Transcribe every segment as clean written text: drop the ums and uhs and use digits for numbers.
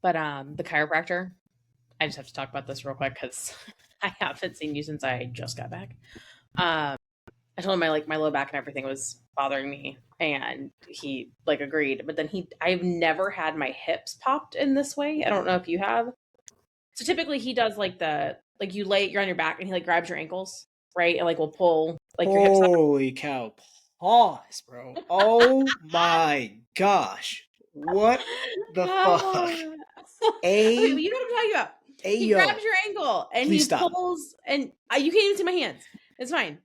But the chiropractor, I just have to talk about this real quick because I haven't seen you since I just got back. I told him my low back and everything was bothering me, and he like agreed. But then I've never had my hips popped in this way. I don't know if you have. So typically he does like you're on your back and he like grabs your ankles, right? And like will pull like your hips up. Holy cow. Pause, bro. Oh my gosh. What the fuck? Okay, but you know what I'm talking about. He Yo. grabs your ankle and Please he stop. pulls, and you can't even see my hands. It's fine.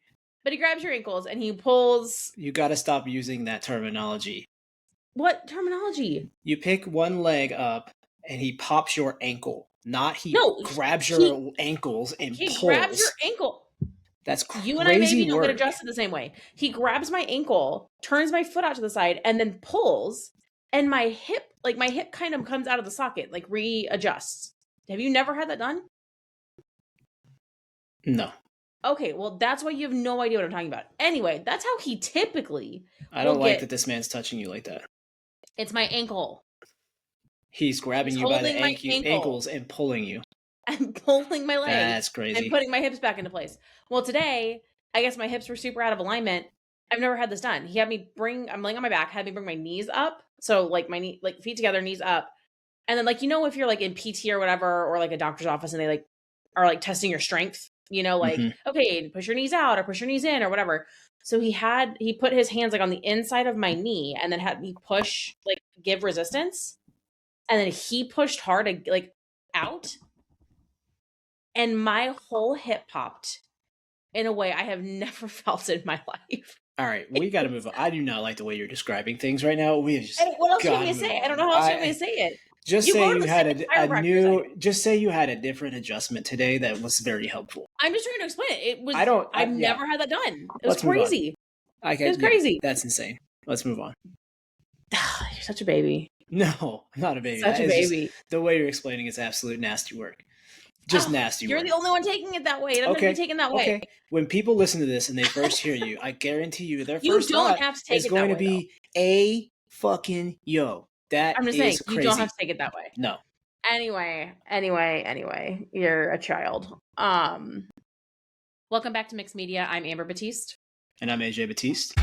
But he grabs your ankles and he pulls. You gotta stop using that terminology. What terminology? You pick one leg up and he pops your ankle. Not grabs he, your ankles and he pulls. grabs your ankle. That's crazy. You and I maybe don't get adjusted the same way. He grabs my ankle, turns my foot out to the side, and then pulls, and my hip kind of comes out of the socket, like readjusts. Have you never had that done? No. Okay, well, that's why you have no idea what I'm talking about. Anyway, that's how he typically. I don't like that this man's touching you like that. It's my ankle. He's grabbing you by the ankles and pulling you. I'm pulling my leg. That's crazy. And putting my hips back into place. Well, today, I guess my hips were super out of alignment. I've never had this done. He had me I'm laying on my back, had me bring my knees up. So like my knee, like feet together, knees up. And then like, if you're like in PT or whatever, or like a doctor's office and they like are like testing your strength, like, okay, push your knees out or push your knees in or whatever. So he put his hands like on the inside of my knee and then had me push, like give resistance. And then he pushed hard, like out. And my whole hip popped in a way I have never felt in my life. All right, we got to move on. I do not like the way you're describing things right now. We just what else do you want me to say? I don't know how else you want me to say it. Just say you had a new. Just say you had a different adjustment today that was very helpful. I'm just trying to explain it. It was. I've never had that done. It was crazy. It was crazy. That's insane. Let's move on. You're such a baby. No, I'm not a baby. Such a baby. The way you're explaining is absolute nasty work. Just nasty. You're work. the only one taking it that way. It doesn't be taken that way. Okay. When people listen to this and they first hear you, I guarantee you their first thought is going to be a fucking yo. That I'm just saying crazy. You don't have to take it that way. No. Anyway, you're a child. Welcome back to Mixed Media. I'm Amber Batiste. And I'm AJ Batiste.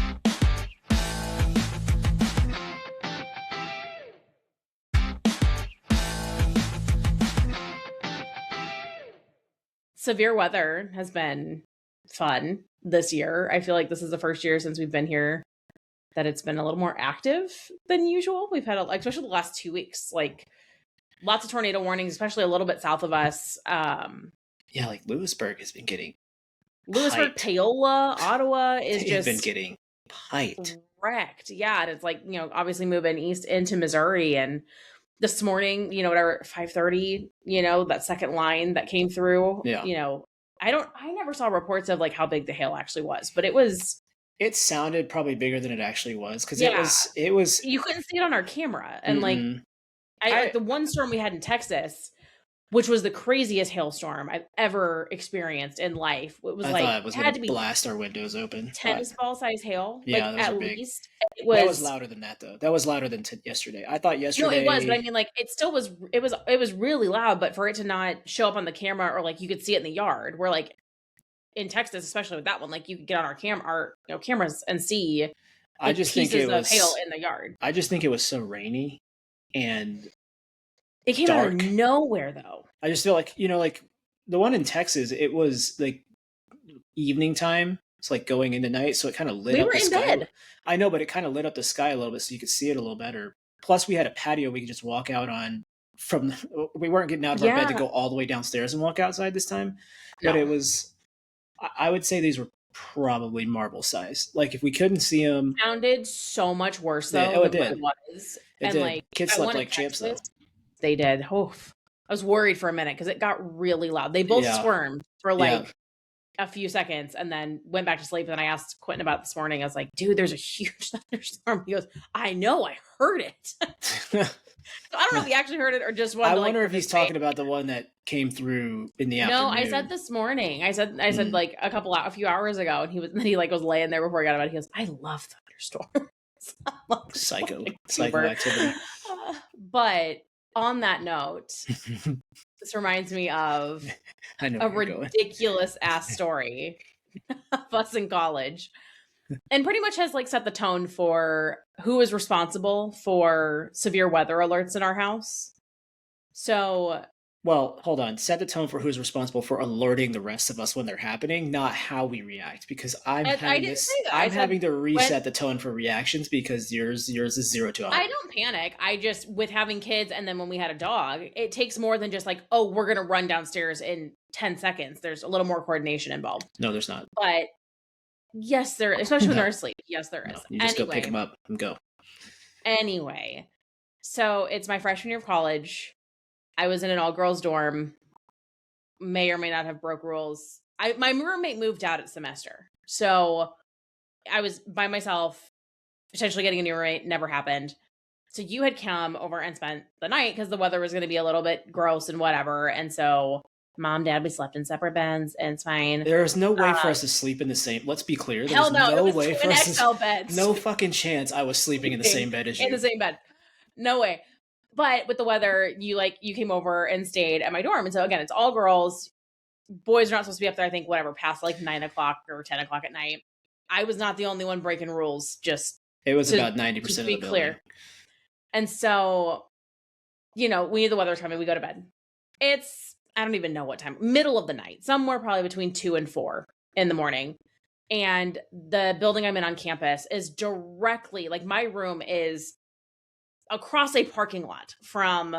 Severe weather has been fun this year. I feel like this is the first year since we've been here that it's been a little more active than usual. We've had, especially the last 2 weeks, like lots of tornado warnings, especially a little bit south of us. Yeah, like Lewisburg has been getting Paola, Ottawa is been getting piped. Wrecked. Yeah, and it's like, obviously moving east into Missouri, and this morning, 5:30, that second line that came through, I never saw reports of like how big the hail actually was, but it sounded probably bigger than it actually was. Cause it was, you couldn't see it on our camera. And the one storm we had in Texas, which was the craziest hailstorm I've ever experienced in life. It was it had to blast our windows open. Tennis ball size hail. Yeah, at least. That was louder than that though. That was louder than yesterday. I thought yesterday. No, it was, but I mean, it still was. It was really loud, but for it to not show up on the camera or you could see it in the yard, where in Texas, especially with that one, you could get on our cameras and see. I just think it was hail in the yard. I just think it was so rainy, and it came out of nowhere though. I just feel like the one in Texas, it was evening time. It's going into night, so it kind of lit up the sky. We were in bed. I know, but it kind of lit up the sky a little bit, so you could see it a little better. Plus, we had a patio we could just walk out on. We weren't getting out of our bed to go all the way downstairs and walk outside this time. No. But it was, I would say these were probably marble size. If we couldn't see them, it sounded so much worse though than what it was. It did. Kids slept like champs though. They did. Oh, I was worried for a minute because it got really loud. They both squirmed for a few seconds and then went back to sleep. And I asked Quinton about it this morning. I was like, dude, there's a huge thunderstorm. He goes, I know, I heard it. So I don't know if he actually heard it or just wanted I wonder if he's talking about the one that came through in the afternoon. No, I said this morning. I said a few hours ago, and he was laying there before I got out of bed. He goes, I love thunderstorms. Psycho activity. But on that note, this reminds me of a ridiculous ass story of us in college. And pretty much has like set the tone for who is responsible for severe weather alerts in our house. So, well, hold on. Set the tone for who's responsible for alerting the rest of us when they're happening, not how we react. Because I'm having to reset the tone for reactions because yours is 0 to 100. I don't panic. I just, with having kids, and then when we had a dog, it takes more than just like, oh, we're gonna run downstairs in 10 seconds. There's a little more coordination involved. No, there's not. But yes, there is, especially when they're asleep. Yes, there is. You just go pick them up and go. Anyway, so it's my freshman year of college. I was in an all-girls dorm. May or may not have broke rules. My roommate moved out at semester. So I was by myself, potentially getting a new roommate. Never happened. So you had come over and spent the night because the weather was going to be a little bit gross and whatever. And so Mom, Dad, we slept in separate beds, and it's fine. There's no way for us to sleep in the same. Let's be clear. Hell no, no way for us to. Beds. No fucking chance. I was sleeping in the same bed as you. In the same bed, no way. But with the weather, you came over and stayed at my dorm, and so again, it's all girls. Boys are not supposed to be up there. I think whatever past like 9 o'clock or 10 o'clock at night. I was not the only one breaking rules. Just it was about 90% of the building. Clear. And so, we knew the weather was coming. We go to bed. It's I don't even know what time, middle of the night, somewhere probably between 2 and 4 in the morning. And the building I'm in on campus is directly, like my room is across a parking lot from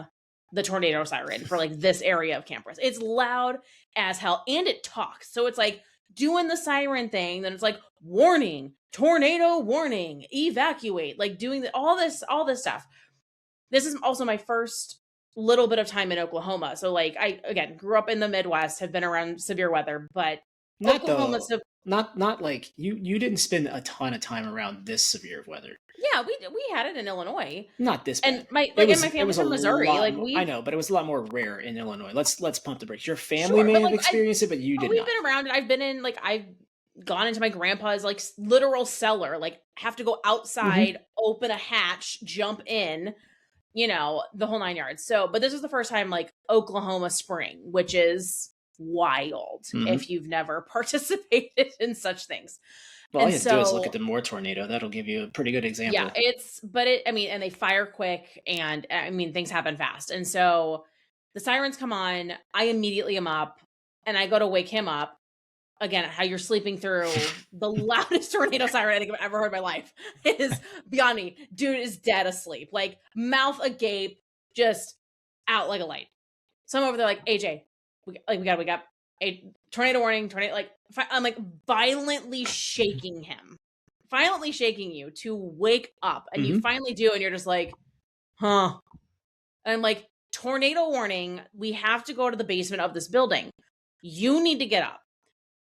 the tornado siren for like this area of campus. It's loud as hell and it talks. So it's like doing the siren thing. Then it's like warning, tornado warning, evacuate, like doing all this stuff. This is also my first little bit of time in Oklahoma. So like I, again, grew up in the Midwest, have been around severe weather, but not like you didn't spend a ton of time around this severe weather. Yeah, we had it in Illinois. Not this bad. And my family's from Missouri. I know, but it was a lot more rare in Illinois. Let's pump the brakes. Your family may have experienced it, but you did not. We've been around it. I've been in I've gone into my grandpa's literal cellar, have to go outside, open a hatch, jump in. The whole 9 yards. So, but this is the first time Oklahoma spring, which is wild if you've never participated in such things. Well, all you have to do is look at the Moore tornado. That'll give you a pretty good example. Yeah, and they fire quick and things happen fast. And so the sirens come on, I immediately am up and I go to wake him up. Again, how you're sleeping through the loudest tornado siren I think I've ever heard in my life. It is beyond me. Dude is dead asleep. Mouth agape, just out like a light. So I'm over there AJ, we got a tornado warning, I'm violently shaking him. Violently shaking you to wake up. And you finally do, and you're just huh. And I'm tornado warning, we have to go to the basement of this building. You need to get up.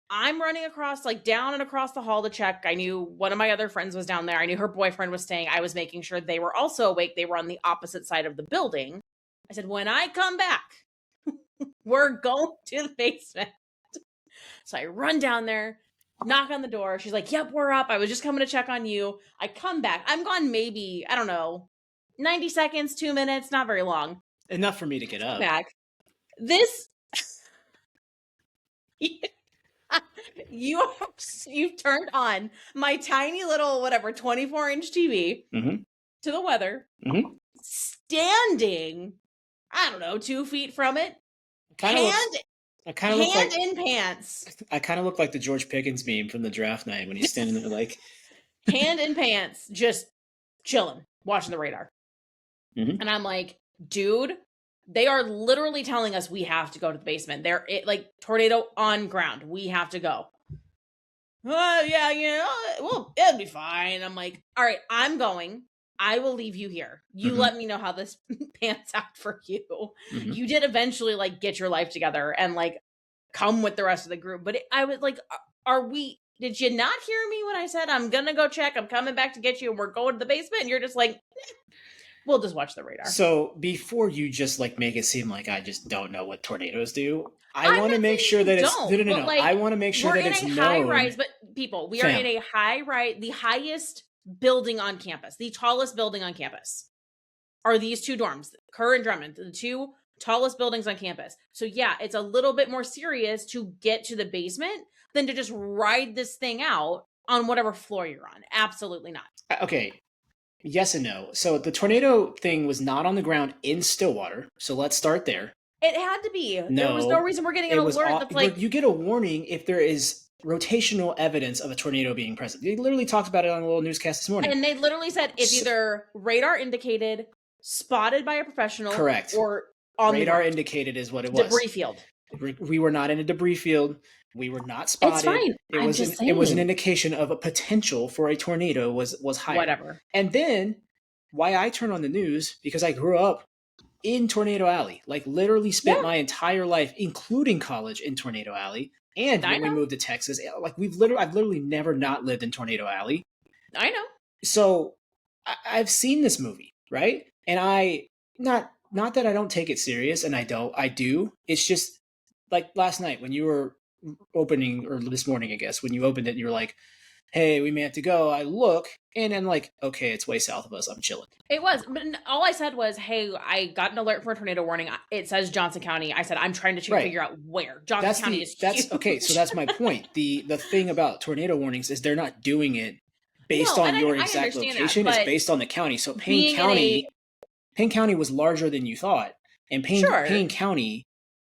I'm running across, down and across the hall to check. I knew one of my other friends was down there. I knew her boyfriend was staying. I was making sure they were also awake. They were on the opposite side of the building. I said, when I come back, we're going to the basement. So I run down there, knock on the door. She's like, yep, we're up. I was just coming to check on you. I come back. I'm gone maybe, I don't know, 90 seconds, 2 minutes, not very long. Enough for me to get up. Back. You've turned on my tiny little 24-inch TV to the weather, standing, I don't know, 2 feet from it, hand in pants. I kind of look like the George Pickens meme from the draft night when he's standing there hand in pants, just chilling, watching the radar. And I'm like, dude, they are literally telling us we have to go to the basement. They're tornado on ground. We have to go. Yeah, well, it'll be fine. I'm like, all right, I'm going. I will leave you here. You let me know how this pans out for you. You did eventually get your life together and come with the rest of the group. But I was did you not hear me when I said I'm going to go check? I'm coming back to get you and we're going to the basement. And you're just we'll just watch the radar. So before you just make it seem like I just don't know what tornadoes do, I want to make sure that it's no. I want to make sure that it's known. We're in a high rise, but people, we are in a high rise, the highest building on campus, the tallest building on campus. are these two dorms, Kerr and Drummond, the two tallest buildings on campus. So yeah, it's a little bit more serious to get to the basement than to just ride this thing out on whatever floor you're on. Absolutely not. Okay. Yes and no. So the tornado thing was not on the ground in Stillwater. So let's start there. It had to be. No, there was no reason we're getting an alert that's like... You get a warning if there is rotational evidence of a tornado being present. They literally talked about it on a little newscast this morning. And they literally said it's either radar indicated, spotted by a professional, correct, or on radar indicated is what it was. Debris field. We were not in a debris field. We were not spotted. It's fine. It was an indication of a potential for a tornado was higher. Whatever. And then why I turn on the news, because I grew up in Tornado Alley, like literally spent my entire life, including college, in Tornado Alley. And when we moved to Texas, like I've literally never not lived in Tornado Alley. I know. So I've seen this movie, right? And I not that I don't take it serious, and I do. It's just like last night when you were opening, or this morning, I guess, when you opened it, and you were like, hey, we may have to go. I look, and I'm like, okay, it's way south of us. I'm chilling. It was, but all I said was, hey, I got an alert for a tornado warning. It says Johnson County. I said, I'm trying to figure out where. Johnson County is huge. Okay, so that's my point. The thing about tornado warnings is they're not doing it based on your exact location. It's based on the county. So Payne County was larger than you thought. And Payne County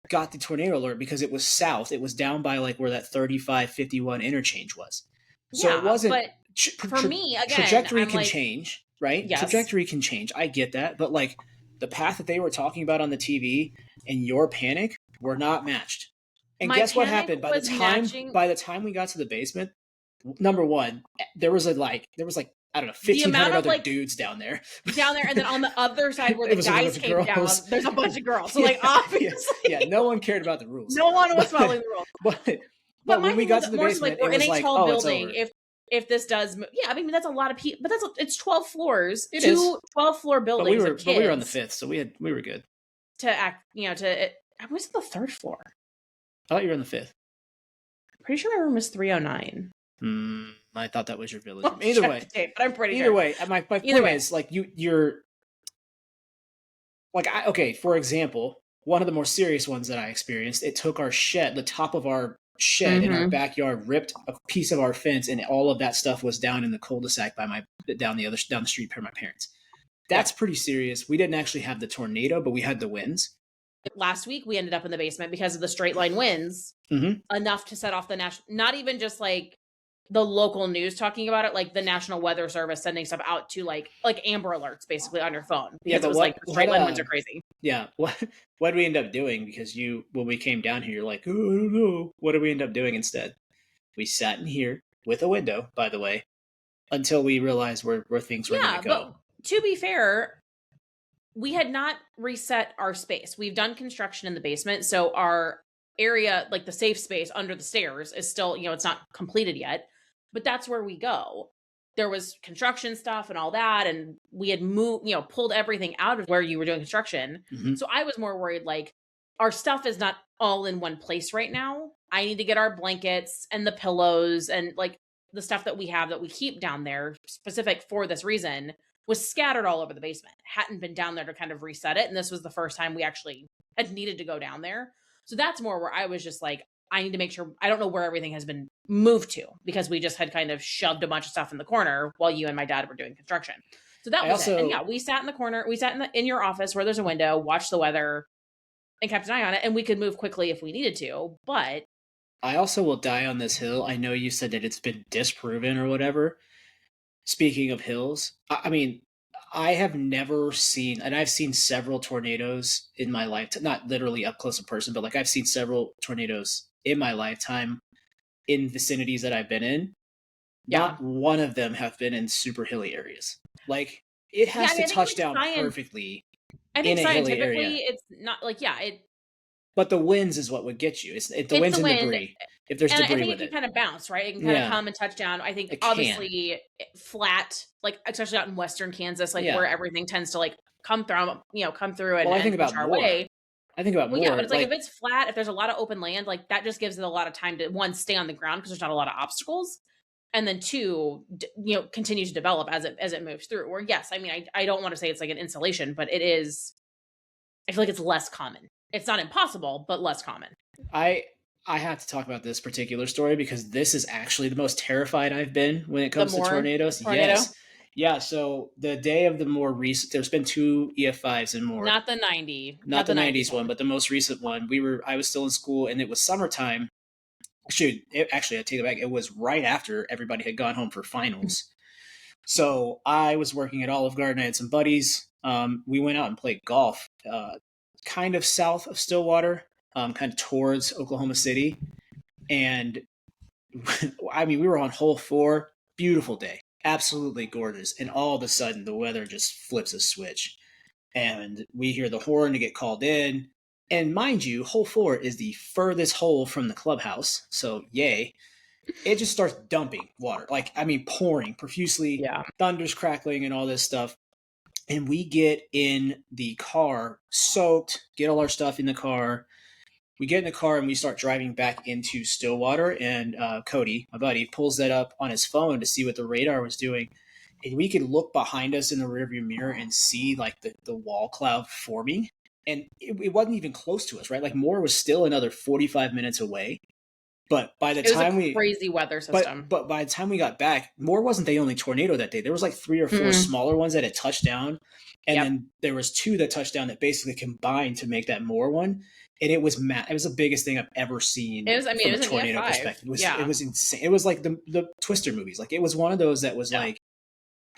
got the tornado alert because it was south. It was down by like where that 35-51 interchange was. So it wasn't. But for me, again, trajectory can change, right? Yes. Trajectory can change. I get that, but like the path that they were talking about on the TV and your panic were not matched. And guess what happened? By the time we got to the basement, number one, there was like I don't know, 1,500 other dudes down there. And then on the other side where the guys came down, there's a bunch of girls. So like obviously, no one cared about the rules. No one was following the rules. But when we got to the basement, we're in a tall building. It's over. If this does, I mean that's a lot of people. But it's 12 floors. It is 12-floor buildings. But we were on the 5th, so we were good. I was on the 3rd floor. I thought you were on the 5th. Pretty sure my room is 309. I thought that was your village room. Either way, but I'm pretty sure. Either way, my point is like you're like okay. For example, one of the more serious ones that I experienced, it took our shed, the top of our shed in our backyard, ripped a piece of our fence, and all of that stuff was down in the cul-de-sac down the street by my parents. That's pretty serious. We didn't actually have the tornado, but we had the winds. Last week we ended up in the basement because of the straight line winds, enough to set off the national. Not even just like the local news talking about it, like the National Weather Service sending stuff out to like amber alerts basically on your phone because it was like the straight line winds are crazy. Yeah. What did we end up doing? Because when we came down here, you're like, oh, I don't know. What did we end up doing instead? We sat in here with a window, by the way, until we realized where things were going to go. But to be fair, we had not reset our space. We've done construction in the basement, so our area, like the safe space under the stairs, is still, it's not completed yet. But that's where we go. There was construction stuff and all that, and we had moved, pulled everything out of where you were doing construction. So I was more worried, like, our stuff is not all in one place right now. I need to get our blankets and the pillows and, like, the stuff that we have that we keep down there, specific for this reason, was scattered all over the basement. Hadn't been down there to kind of reset it, and this was the first time we actually had needed to go down there. So that's more where I was just like, I need to make sure, I don't know where everything has been moved to because we just had kind of shoved a bunch of stuff in the corner while you and my dad were doing construction. So that was it. And we sat in the corner, we sat in your office where there's a window, watched the weather and kept an eye on it. And we could move quickly if we needed to, but. I also will die on this hill. I know you said that it's been disproven or whatever. Speaking of hills, I mean, I have never seen, and I've seen several tornadoes in my lifetime, not literally up close in person, but like I've seen several tornadoes in my lifetime in vicinities that I've been in. Not one of them have been in super hilly areas. Like it has to touch down perfectly. I think scientifically it's not like, but the winds is what would get you. It's the winds and debris. If there's debris with it. I think it can kind of bounce, right? It can kind of come and touch down. I think obviously flat, like especially out in western Kansas, like where everything tends to like come through and I think about our way. I think about more. Yeah, but it's like if it's flat, if there's a lot of open land, like that just gives it a lot of time to stay on the ground because there's not a lot of obstacles. and then two, continue to develop as it moves through. Or yes, I mean, I don't want to say it's like an insulation, but it is. I feel like it's less common. It's not impossible, but less common. I have to talk about this particular story because this is actually the most terrified I've been when it comes to tornadoes. Yes. Yeah, so the day of the more recent, there's been 2 EF5s and more. Not the 90s one, but the most recent one. I was still in school, and it was summertime. Actually, I take it back. It was right after everybody had gone home for finals. So I was working at Olive Garden. I had some buddies. We went out and played golf, kind of south of Stillwater, kind of towards Oklahoma City. And I mean, we were on hole 4. Beautiful day. Absolutely gorgeous. And all of a sudden, the weather just flips a switch. And we hear the horn to get called in. And mind you, hole 4 is the furthest hole from the clubhouse. So, yay. It just starts dumping water. Like, I mean, pouring profusely. Yeah. Thunder's crackling and all this stuff. And we get in the car, soaked, get all our stuff in the car. We get in the car and we start driving back into Stillwater. And Cody, my buddy, pulls that up on his phone to see what the radar was doing. And we could look behind us in the rearview mirror and see like the wall cloud forming. And it wasn't even close to us, right? Like Moore was still another 45 minutes away. But by the time crazy weather system. But by the time we got back, Moore wasn't the only tornado that day. There was like 3 or 4 smaller ones that had touched down. And then there was 2 that touched down that basically combined to make that Moore one. And it was it was the biggest thing I've ever seen from a tornado perspective. It was insane. It was like the Twister movies. Like it was one of those that was like,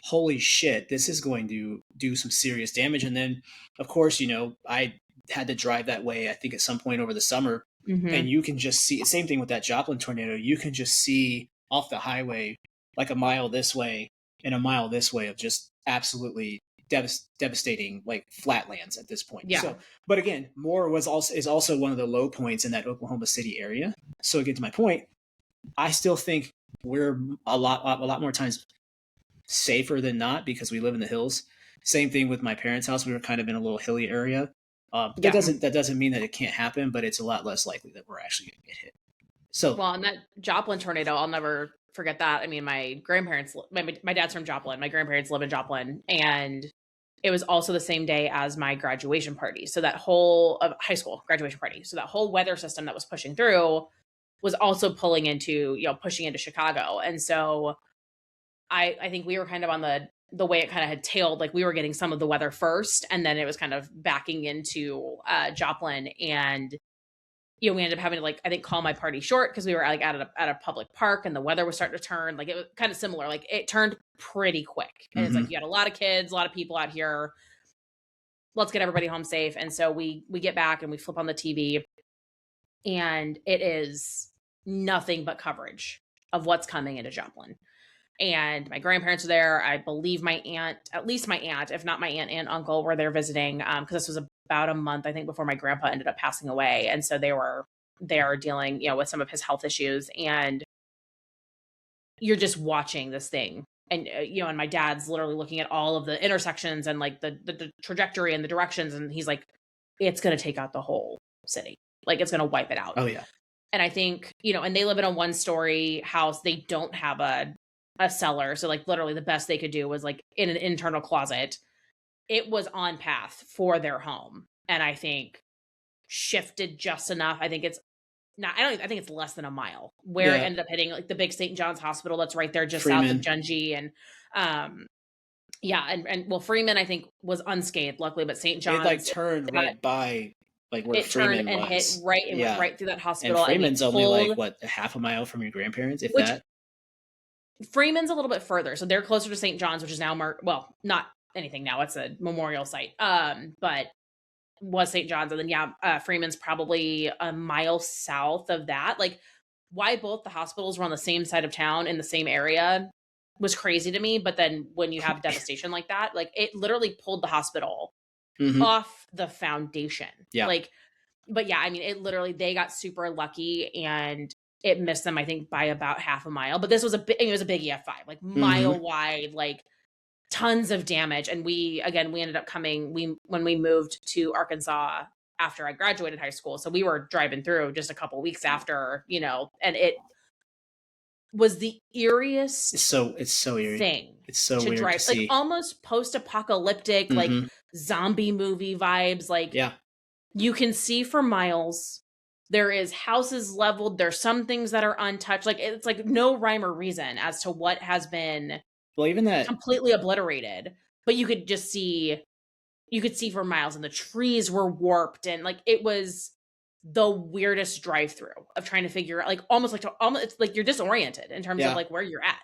holy shit, this is going to do some serious damage. And then, of course, I had to drive that way, I think, at some point over the summer. And you can just see, same thing with that Joplin tornado, you can just see off the highway like a mile this way and a mile this way of just absolutely devastating like flatlands at this point. Yeah. So, but again, Moore is also one of the low points in that Oklahoma City area. So again, to my point, I still think we're a lot more times safer than not because we live in the hills. Same thing with my parents' house. We were kind of in a little hilly area. That doesn't mean that it can't happen, but it's a lot less likely that we're actually going to get hit. So, well, and that Joplin tornado, I'll never forget that. I mean, my grandparents, my dad's from Joplin. My grandparents live in Joplin, and it was also the same day as my graduation party. So that whole high school graduation party. So that whole weather system that was pushing through was also pushing into Chicago. And so I think we were kind of on the way it kind of had tailed, like we were getting some of the weather first, and then it was kind of backing into Joplin, and we ended up having to I think call my party short because we were like at a public park and the weather was starting to turn. Like it was kind of similar, like it turned pretty quick, and it's like you had a lot of kids, a lot of people out here. Let's get everybody home safe. And so we get back and we flip on the TV, and it is nothing but coverage of what's coming into Joplin. And my grandparents were there. I believe at least my aunt, if not my aunt and uncle, were there visiting because this was about a month, I think, before my grandpa ended up passing away. And so they were there dealing, with some of his health issues. And you're just watching this thing. And, and my dad's literally looking at all of the intersections and like the trajectory and the directions. And he's like, it's going to take out the whole city. Like it's going to wipe it out. Oh, yeah. And I think, and they live in a 1-story house. They don't have a cellar. So like literally the best they could do was like in an internal closet. It was on path for their home. And I think shifted just enough. I think it's not, I think it's less than a mile where it ended up hitting like the big St. John's hospital. That's right there just Freeman. South of Junji. And and well, Freeman, I think was unscathed luckily, but St. John's. It like turned right by like where Freeman and was. Hit right, went right through that hospital. And Freeman's only like what, a half a mile from your grandparents, if that? Freeman's a little bit further. So they're closer to St. John's, which is now not anything now. It's a memorial site. But was St. John's. And then, Freeman's probably a mile south of that. Like why both the hospitals were on the same side of town in the same area was crazy to me. But then when you have devastation like that, like it literally pulled the hospital off the foundation. Yeah. But I mean, it literally, they got super lucky and it missed them, I think, by about half a mile. But this was it was a big EF5, like mile wide, like tons of damage. And we ended up when we moved to Arkansas after I graduated high school. So we were driving through just a couple weeks after, and was the eeriest it's so eerie. thing. It's so to weird drive, to see. like almost post-apocalyptic, like zombie movie vibes. Like, yeah, you can see for miles. There is houses leveled. There's some things that are untouched. Like, it's like no rhyme or reason as to what has been even that completely obliterated. But you could just see, for miles, and the trees were warped, and like it was the weirdest drive-through of trying to figure out, like almost it's like you're disoriented in terms of like where you're at.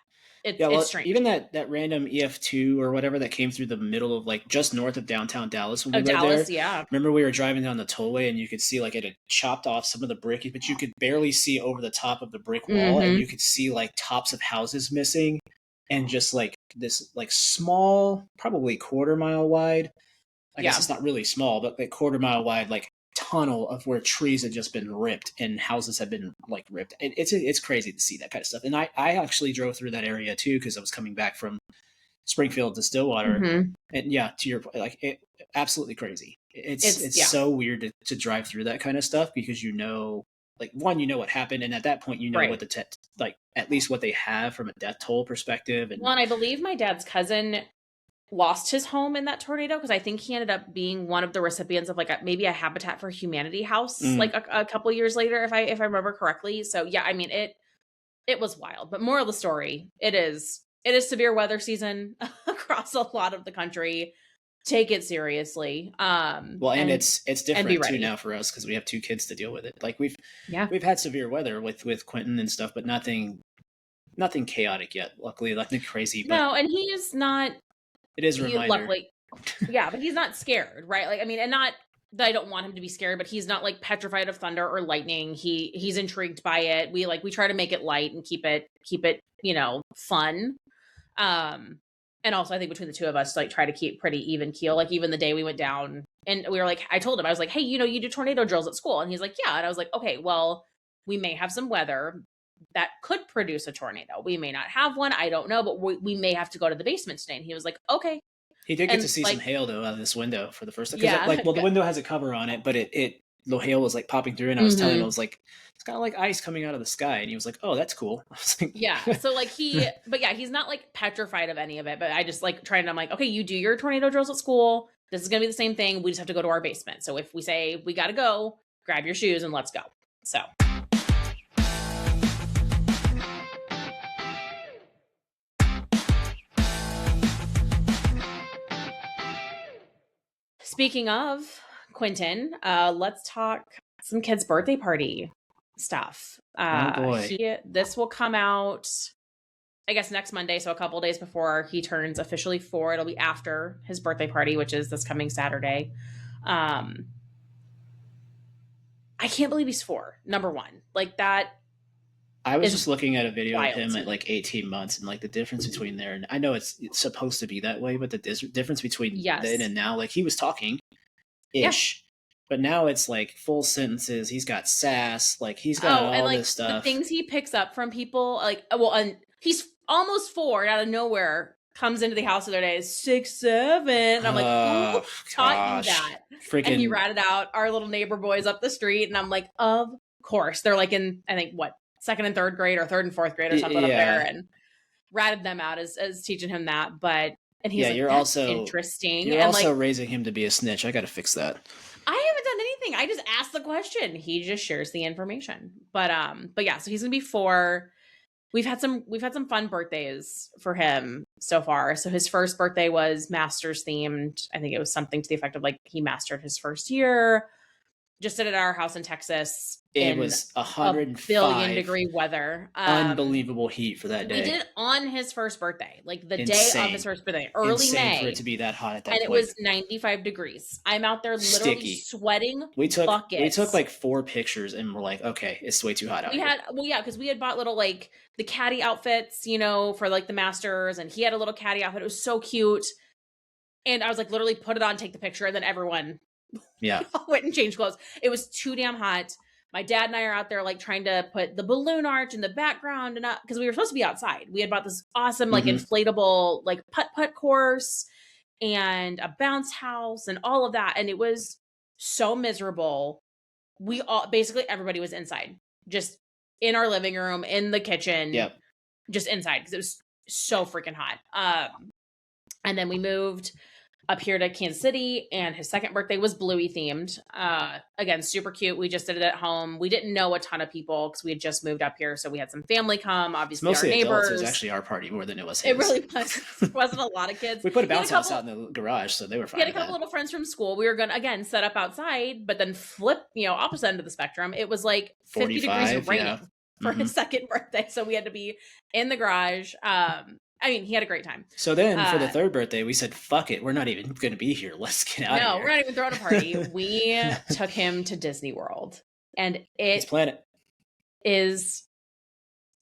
It's strange. Even that random EF2 or whatever that came through the middle of like just north of downtown Dallas when we were there. Yeah. Remember we were driving down the tollway and you could see like it had chopped off some of the brick, but you could barely see over the top of the brick wall, and you could see like tops of houses missing, and just like this like small, probably quarter-mile wide. I guess it's not really small, but like quarter-mile wide, like tunnel of where trees had just been ripped and houses had been like ripped. It's crazy to see that kind of stuff. And I actually drove through that area too because I was coming back from Springfield to Stillwater, and yeah, to your point, like absolutely crazy. It's so weird to drive through that kind of stuff because like one, what happened, and at that point what the like at least what they have from a death toll perspective. And I believe my dad's cousin lost his home in that tornado because I think he ended up being one of the recipients of like maybe a Habitat for Humanity house like a couple years later, if I remember correctly. So yeah, I mean it was wild. But moral of the story, it is severe weather season across a lot of the country. Take it seriously. And it's different too now for us because we have 2 kids to deal with it. Like we've had severe weather with Quinton and stuff, but nothing chaotic yet. Luckily, nothing crazy. But no, and he is not. It is a reminder. Luckily, yeah, but he's not scared, right? Like, I mean, and not that I don't want him to be scared, but he's not like petrified of thunder or lightning. He's intrigued by it. We try to make it light and keep it, fun. And also I think between the two of us, like try to keep pretty even keel. Like even the day we went down and we were like, I told him, I was like, hey, you do tornado drills at school. And he's like, yeah. And I was like, okay, well, we may have some weather that could produce a tornado. We may not have one. I don't know, but we may have to go to the basement today. And he was like, okay. He did get to see some hail though out of this window for the first time. Yeah. The window has a cover on it, but the hail was like popping through, and I was telling him, I was like, it's kind of like ice coming out of the sky. And he was like, oh, that's cool. I was like, yeah. So like but yeah, he's not like petrified of any of it, but I just like I'm like, okay, you do your tornado drills at school. This is going to be the same thing. We just have to go to our basement. So if we say we got to go, grab your shoes and let's go. So. Speaking of Quinton, let's talk some kids' birthday party stuff. Oh boy. This will come out, I guess, next Monday. So a couple days before he turns officially 4. It'll be after his birthday party, which is this coming Saturday. I can't believe he's 4. Number one, like that. I was just looking at a video of him at like 18 months, and like the difference between there, and I know it's supposed to be that way, but the difference between then and now, like he was talking ish, but now it's like full sentences. He's got sass, like he's got all and, this stuff. The things he picks up from people, like, well, and he's almost 4 and out of nowhere comes into the house the other day, 6, 7. And I'm like, who taught you that? Freaking. And he ratted out our little neighbor boys up the street, and I'm like, of course. They're like in, I think, what, 2nd and 3rd grade or 3rd and 4th grade or something up there, and ratted them out as teaching him that. But and he's like, you're also interesting. You're also raising him to be a snitch. I got to fix that. I haven't done anything. I just asked the question. He just shares the information. But yeah. So he's gonna be 4. We've had some fun birthdays for him so far. So his first birthday was Masters themed. I think it was something to the effect of like he mastered his first year. Just did it at our house in Texas. It was 105 billion-degree weather. Unbelievable heat for that day. We did it on his first birthday, like the day of his first birthday, early May. For it to be that hot at that point. And it was 95 degrees. I'm out there literally sweating buckets. We took like 4 pictures and we're like, okay, it's way too hot out here. Because we had bought little like the caddy outfits, for like the Masters, and he had a little caddy outfit. It was so cute. And I was like, literally put it on, take the picture, and then everyone went and changed clothes. It was too damn hot. My dad and I are out there like trying to put the balloon arch in the background, and because we were supposed to be outside. We had bought this awesome like inflatable like putt course and a bounce house and all of that, and it was so miserable. We all basically everybody was inside, just in our living room, in the kitchen. Yep. just inside because it was so freaking hot. And then we moved up here to Kansas City, and his second birthday was Bluey themed. Again, super cute. We just did it at home. We didn't know a ton of people because we had just moved up here, so we had some family come. Obviously, mostly our neighbors. Adults. It was actually our party more than it was his. It really was. There wasn't a lot of kids. We put a bounce house out in the garage, so they were fine. We had a couple little friends from school. We were going to, again, set up outside, but then flip, opposite end of the spectrum. It was like 50 degrees of rain for his second birthday, so we had to be in the garage. I mean, he had a great time. So then for the third birthday, we said, fuck it. We're not even going to be here. Let's get out of here. No, we're not even throwing a party. We took him to Disney World. And His planet is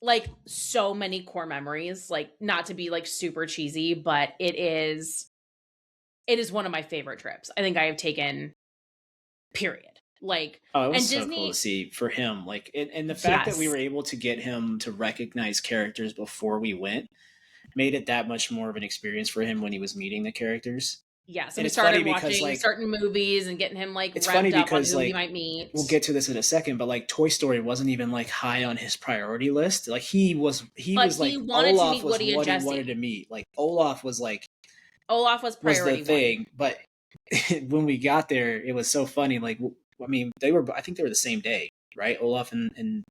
like so many core memories, like not to be like super cheesy, but it is one of my favorite trips I think I have taken, period. Like, it was so cool to see for him. Like, and the fact that we were able to get him to recognize characters before we went made it that much more of an experience for him when he was meeting the characters. Yeah, so we started watching certain movies and getting him like revved up on who he might meet. We'll get to this in a second, but like Toy Story wasn't even like high on his priority list. Like he was like Olaf was what he wanted to meet. Like Olaf was priority was the thing. But when we got there, it was so funny. Like, I mean, I think they were the same day, right? Olaf and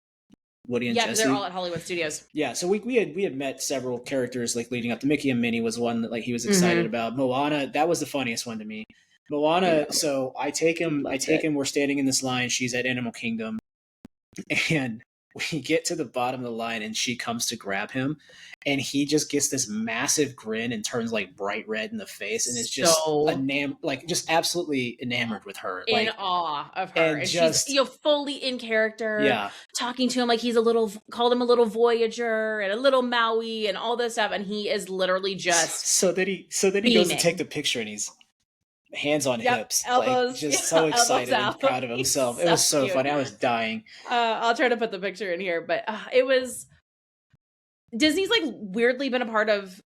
Woody and Jesse. Yeah, they're all at Hollywood Studios. Yeah, so we had met several characters like leading up to Mickey and Minnie was one that like he was excited about. Moana, that was the funniest one to me. Moana, so I take him, we're standing in this line, she's at Animal Kingdom, and we get to the bottom of the line and she comes to grab him and he just gets this massive grin and turns like bright red in the face and is just just absolutely enamored with her, in awe of her, and just she's fully in character, talking to him like he's called him a little Voyager and a little Maui and all this stuff, and he is literally just so then he goes to take the picture and he's hands on hips, elbows, like just so excited and proud of himself. It was so cute. Funny. I was dying. I'll try to put the picture in here, but it was Disney's like weirdly been a part of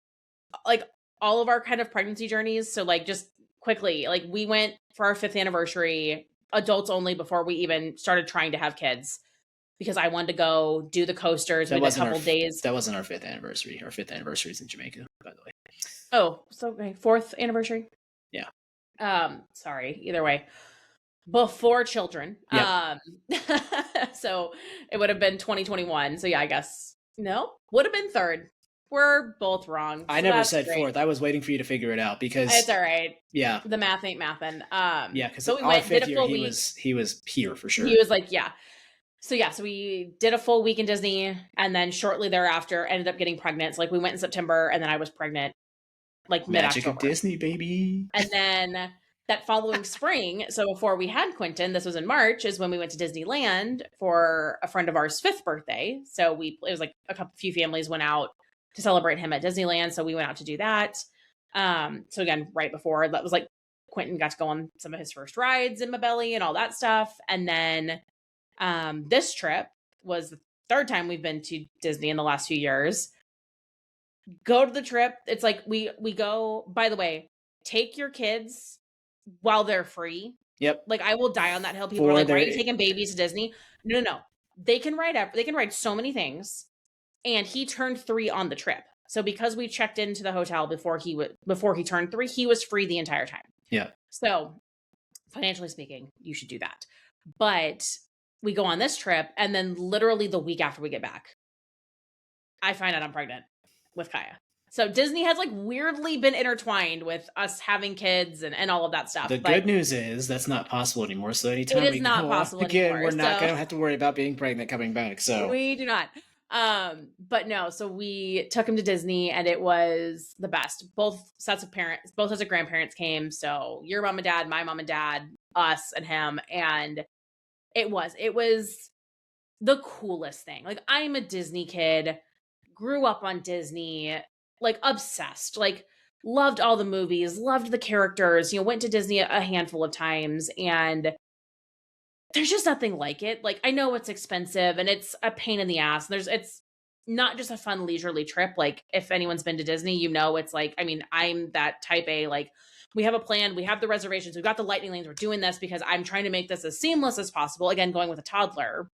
like all of our kind of pregnancy journeys. So like just quickly, like we went for our 5th anniversary, adults only, before we even started trying to have kids, because I wanted to go do the coasters. We did a couple days. That wasn't our 5th anniversary. Our 5th anniversary is in Jamaica, by the way. Oh, so okay, 4th anniversary. Yeah. Sorry, either way, before children. Yep. So it would have been 2021. So yeah, I guess no, would have been 3rd. We're both wrong. So I never said great. 4th. I was waiting for you to figure it out because it's all right. Yeah, the math ain't mathin'. Yeah, because so we went, 5th year he was here for sure. He was like, yeah. So we did a full week in Disney, and then shortly thereafter ended up getting pregnant. So like we went in September, and then I was pregnant like Magic of Disney, baby. And then that following spring, so before we had Quinton, this was in March, is when we went to Disneyland for a friend of ours' 5th birthday. So it was like few families went out to celebrate him at Disneyland. So we went out to do that. So again, right before that was like Quinton got to go on some of his first rides in Mabelli and all that stuff. And then this trip was the 3rd time we've been to Disney in the last few years. Go to the trip. It's like we go, by the way, take your kids while they're free. Yep. Like I will die on that hill. People are like, why are you taking babies to Disney? No. They can ride so many things. And he turned 3 on the trip. So because we checked into the hotel before he turned 3, he was free the entire time. Yeah. So financially speaking, you should do that. But we go on this trip, and then literally the week after we get back, I find out I'm pregnant with Kaya. So Disney has like weirdly been intertwined with us having kids and all of that stuff. The good news is that's not possible anymore. So anytime it is not possible anymore. We're not going to have to worry about being pregnant coming back. So we do not. But no, so we took him to Disney and it was the best. Both sets of grandparents came. So your mom and dad, my mom and dad, us and him. And it was the coolest thing. Like I'm a Disney kid, grew up on Disney, like obsessed, like loved all the movies, loved the characters, went to Disney a handful of times, and there's just nothing like it. Like I know it's expensive and it's a pain in the ass. It's not just a fun leisurely trip. Like if anyone's been to Disney, it's like, I mean, I'm that type A, like we have a plan, we have the reservations, we've got the lightning lanes, we're doing this because I'm trying to make this as seamless as possible. Again, going with a toddler,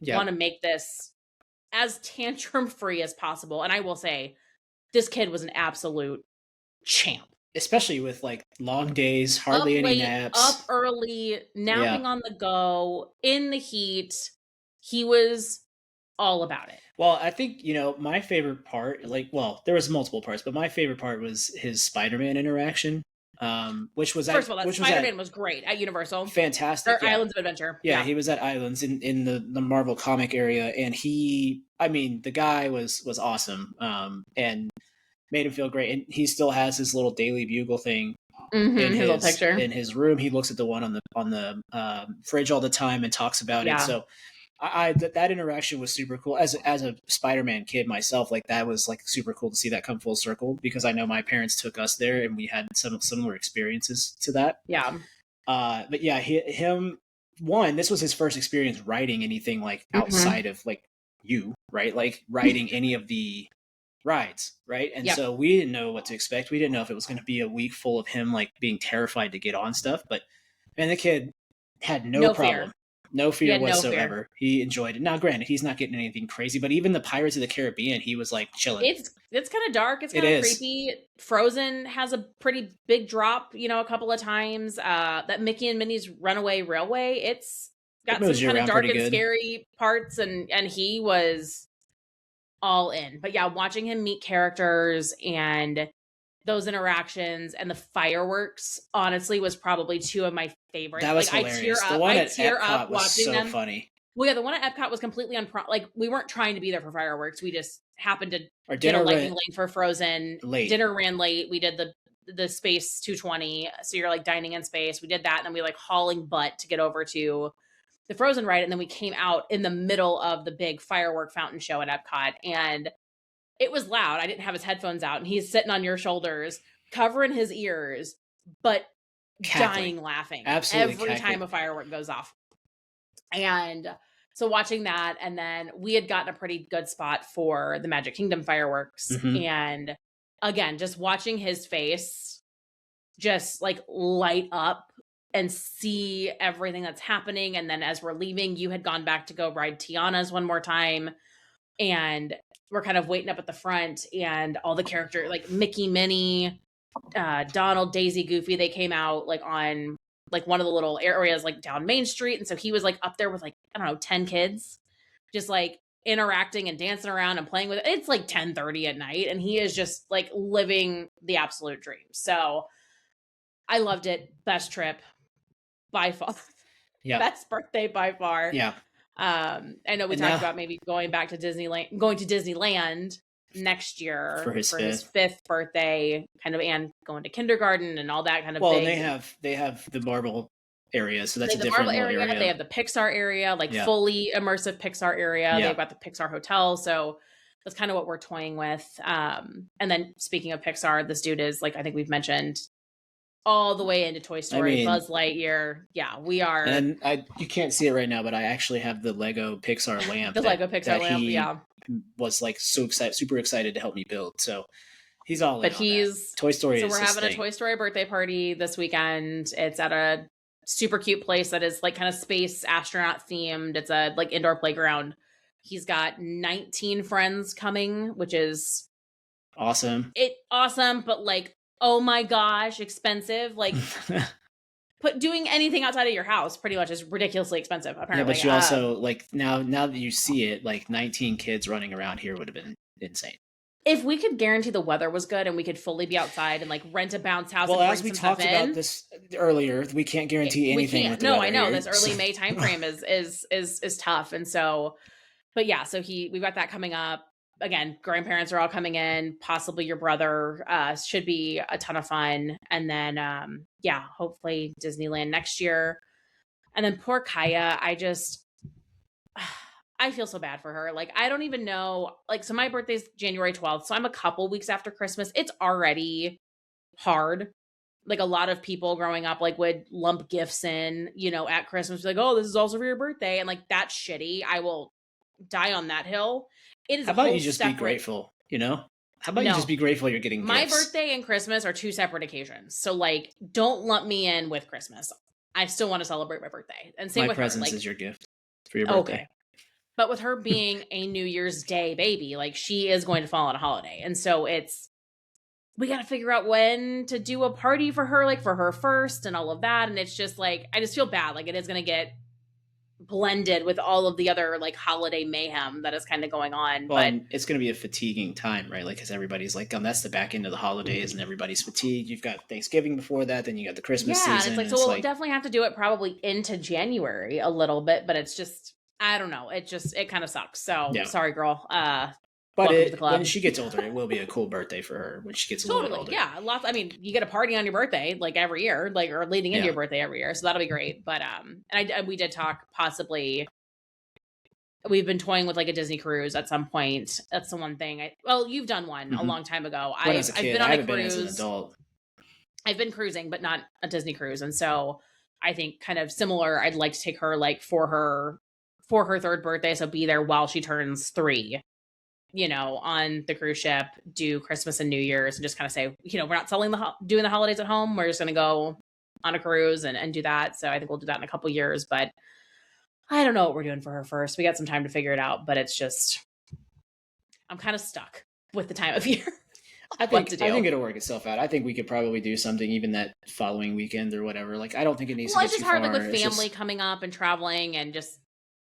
want to make this as tantrum free as possible. And I will say, this kid was an absolute champ. Especially with like long days, hardly any naps. Up early, napping on the go, in the heat. He was all about it. Well, I think, my favorite part, there was multiple parts, but my favorite part was his Spider-Man interaction. Which was first of all, Spider-Man was great at Universal. Fantastic. Or Islands of Adventure. Yeah, he was at Islands in the Marvel comic area, and the guy was awesome. And made him feel great. And he still has his little Daily Bugle thing in his little picture in his room. He looks at the one on the fridge all the time and talks about it. So that interaction was super cool. As a Spider-Man kid myself, like that was like super cool to see that come full circle, because I know my parents took us there and we had some similar experiences to that. Yeah. But yeah, this was his first experience writing anything like outside of like right? Like writing any of the rides, right? And so we didn't know what to expect. We didn't know if it was going to be a week full of him like being terrified to get on stuff, but man, the kid had no problem. No fear whatsoever. He enjoyed it. Now, granted, he's not getting anything crazy, but even the Pirates of the Caribbean, he was like chilling. It's kind of dark. It's kind of creepy. Frozen has a pretty big drop, a couple of times. That Mickey and Minnie's Runaway Railway, it's got some kind of dark and scary parts, and he was all in. But yeah, watching him meet characters and those interactions and the fireworks, honestly, was probably two of my favorites. That was hilarious. I tear up watching them. Funny. Well, yeah, the one at Epcot was completely we weren't trying to be there for fireworks. We just happened to get a lightning lane for Frozen. Late. Dinner ran late. We did the Space 220, so you're like dining in space. We did that, and then we like hauling butt to get over to the Frozen ride, and then we came out in the middle of the big firework fountain show at Epcot, and it was loud. I didn't have his headphones out, and he's sitting on your shoulders, covering his ears, but dying laughing. Absolutely every time a firework goes off. And so watching that, and then we had gotten a pretty good spot for the Magic Kingdom fireworks. And again, just watching his face just like light up and see everything that's happening. And then as we're leaving, you had gone back to go ride Tiana's one more time. And we're kind of waiting up at the front, and all the characters like Mickey, Minnie, Donald, Daisy, Goofy, they came out like on like one of the little areas like down Main Street. And so he was like up there with like, I don't know, 10 kids just like interacting and dancing around and playing with it. It's like 10:30 at night, and he is just like living the absolute dream. So I loved it. Best trip by far. Yeah. Best birthday by far. Yeah. I know we talked about maybe going to Disneyland next year for his fifth birthday, kind of, and going to kindergarten and all that kind of thing. Well, they have the Marvel area, so that's a different Marvel area. They have the Pixar area, fully immersive Pixar area. They've got the Pixar hotel, so that's kind of what we're toying with. And then speaking of Pixar, this dude is like, I think we've mentioned, all the way into Toy Story, Buzz Lightyear. Yeah, we are. And you can't see it right now, but I actually have the Lego Pixar lamp. Lego Pixar lamp, yeah. Was like super excited to help me build. So he's all in. But he's Toy Story. So we're having a Toy Story birthday party this weekend. It's at a super cute place that is like kind of space astronaut themed. It's a like indoor playground. He's got 19 friends coming, which is awesome. Awesome, but like, oh my gosh, expensive. Like doing anything outside of your house pretty much is ridiculously expensive, apparently. Yeah, but you also like now that you see it, like 19 kids running around here would have been insane. If we could guarantee the weather was good and we could fully be outside and like rent a bounce house. Well, and as we talked about this earlier, we can't guarantee anything. With the weather I know here. This early May timeframe is tough, and so, but yeah, so we've got that coming up. Again, grandparents are all coming in, possibly your brother, should be a ton of fun. And then, hopefully Disneyland next year. And then poor Kaya, I feel so bad for her. Like, I don't even know, like, so my birthday's January 12th. So I'm a couple weeks after Christmas. It's already hard. Like, a lot of people growing up, like, would lump gifts in, at Christmas, like, oh, this is also for your birthday. And like, that's shitty. I will die on that hill. It is. How about you just be grateful? How about you just be grateful you're getting my gifts? Birthday and Christmas are two separate occasions. So like, don't lump me in with Christmas. I still want to celebrate my birthday. And same my with presence her. Like, is your gift for your birthday. Okay. But with her being a New Year's Day baby, like she is going to fall on a holiday. And so we got to figure out when to do a party for her, like for her first and all of that. And it's just like, I just feel bad. Like it is going to get blended with all of the other like holiday mayhem that is kind of going on. Well, but it's going to be a fatiguing time, right? Like, because everybody's like, that's the back end of the holidays and everybody's fatigued. You've got Thanksgiving before that, then you got the Christmas season. And it's like, so we'll definitely have to do it probably into January a little bit, but it's just, I don't know. It kind of sucks. So sorry, girl. But when she gets older, it will be a cool birthday for her when she gets a little older. Yeah, lots. I mean, you get a party on your birthday like every year, like or leading into your birthday every year, so that'll be great. But and we did talk possibly. We've been toying with like a Disney cruise at some point. That's the one thing. You've done one a long time ago. I've been on a cruise. Been as an adult. I've been cruising, but not a Disney cruise, and so I think kind of similar. I'd like to take her like for her third birthday, so be there while she turns 3. On the cruise ship, do Christmas and New Year's, and just kind of say, we're not doing the holidays at home. We're just going to go on a cruise and do that. So I think we'll do that in a couple years, but I don't know what we're doing for her first. We got some time to figure it out, but it's just, I'm kind of stuck with the time of year. I think it'll work itself out. I think we could probably do something even that following weekend or whatever. Like, I don't think it needs to get too far. It's just hard, like with family coming up and traveling and just,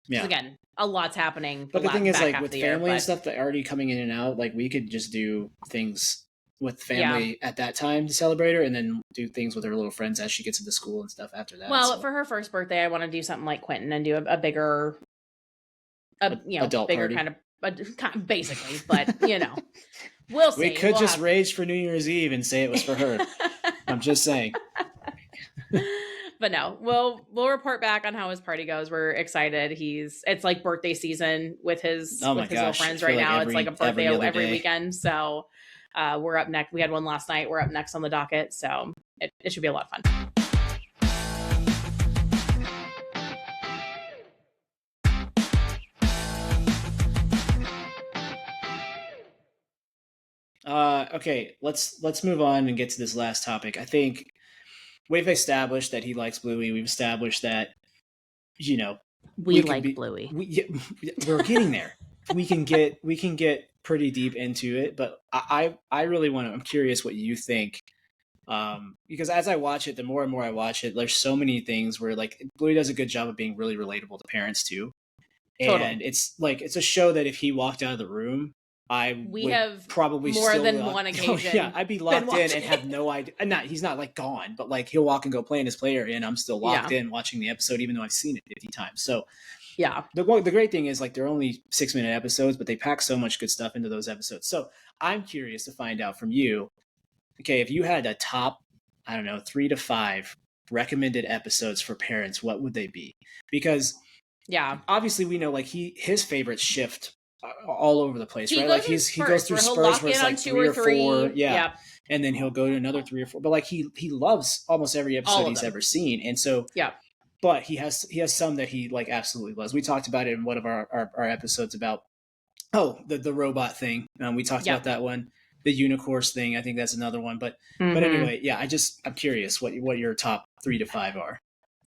again, a lot's happening. But the thing is, like with family and stuff that are already coming in and out, like we could just do things with family at that time to celebrate her, and then do things with her little friends as she gets into school and stuff after that. Well, for her first birthday, I want to do something like Quinton and do a bigger, adult bigger party. kind of basically. But we'll see. We could just rage for New Year's Eve and say it was for her. I'm just saying. But no, we'll report back on how his party goes. We're excited. It's like birthday season with his little friends right now. It's like a birthday every weekend. So we're up next. We had one last night. We're up next on the docket. So it should be a lot of fun. Okay, let's move on and get to this last topic. I think we've established that he likes Bluey. We've established that, we like Bluey. We're getting there. we can get pretty deep into it, but I'm curious what you think. Because as I watch it, the more and more I watch it, there's so many things where like Bluey does a good job of being really relatable to parents too. And it's a show that if he walked out of the room, we have probably more than one occasion. I'd be locked in and have no idea. He's not like gone, but like he'll walk and go play in his play area, and I'm still locked in watching the episode, even though I've seen it 50 times. So the great thing is like they're only 6-minute episodes, but they pack so much good stuff into those episodes. So I'm curious to find out from you. Okay, if you had a top, 3 to 5 recommended episodes for parents, what would they be? Because obviously we know like his favorites shift all over the place, right? Like he goes through spurs where it's like 3 or 4, and then he'll go to another 3 or 4. But like he loves almost every episode he's ever seen, and so But he has some that he like absolutely loves. We talked about it in one of our episodes about the robot thing. We talked about that one, the unicorns thing. I think that's another one. But anyway, I'm curious what your top 3 to 5 are.